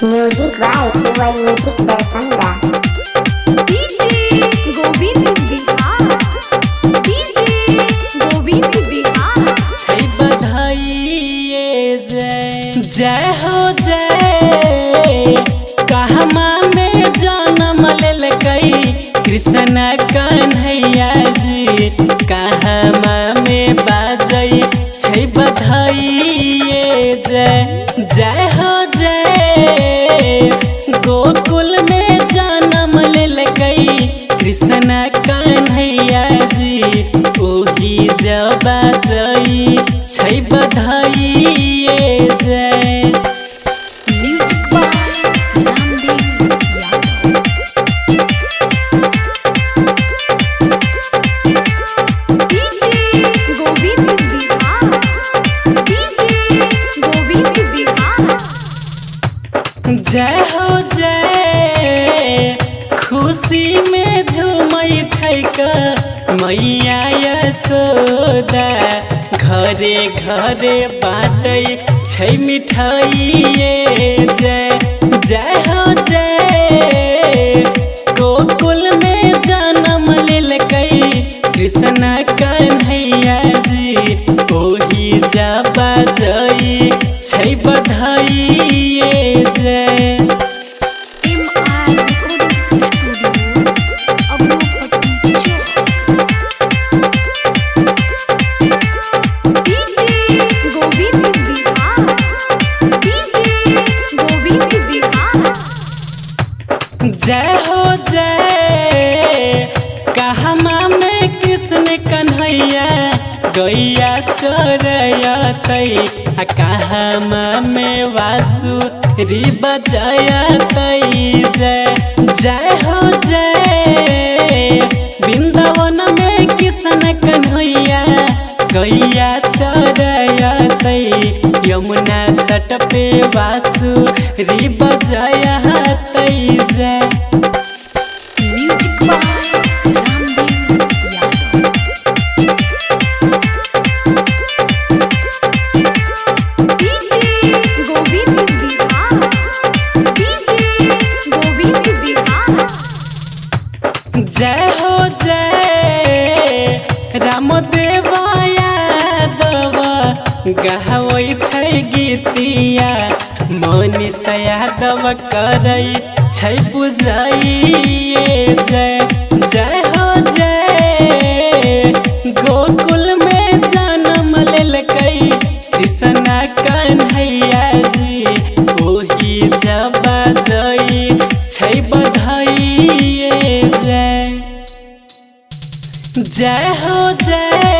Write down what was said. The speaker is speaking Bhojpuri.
म्यूजिक बाय केवल music Darbhanga. DJ Govind Bihar, DJ Govind Bihar. छई बधाई ये जय हो जय। कहमा में जन्म लेलकै कृष्ण कन्हैया जी, कहमा में बाजै छई बधाई ये जय हो जय। गोकुल में जन्म लेलकै कृष्ण कन्हैया जी, ओही जब बाजै छई बधाई ये जय। Music by Ramdev Yadav. DJ Govind Bihar, DJ Govind Bihar. जय हो जय। खुशी में झूमै छै मैया यशोदा, घरे घरे बाटै छै मिठाई ये जय हो जय। गोकुल में जन्म लेलकै कृष्ण कन्हैया जी, ओही जब बाजै छै बधाई ये जय। MR रिकॉर्डिंग स्टूडियो अमरोपट्टी चौक। DJ Govind Bihar, DJ Govind Bihar. जय हो जय। कहमा में कृष्ण कन्हैया गैया चोरयतै, कहमा में बांसुरी बजयतै जय हो जय। वृंदावन में कृष्ण कन्हैया गैया चोरयतै, यमुना तट पे बांसुरी बजयतै जय। Music by Ramdev Yadav. DJ Govind Bihar, DJ Govind Bihar. जय हो जय। रामदेव यादव गावै छै गीतिया, मनीष यादव करै छै पूजै ये जय हो जय। गोकुल में जन्म लेलकै कृष्ण कन्हैया जी, ओही जब बाजै छै बधाई ये जय हो जय।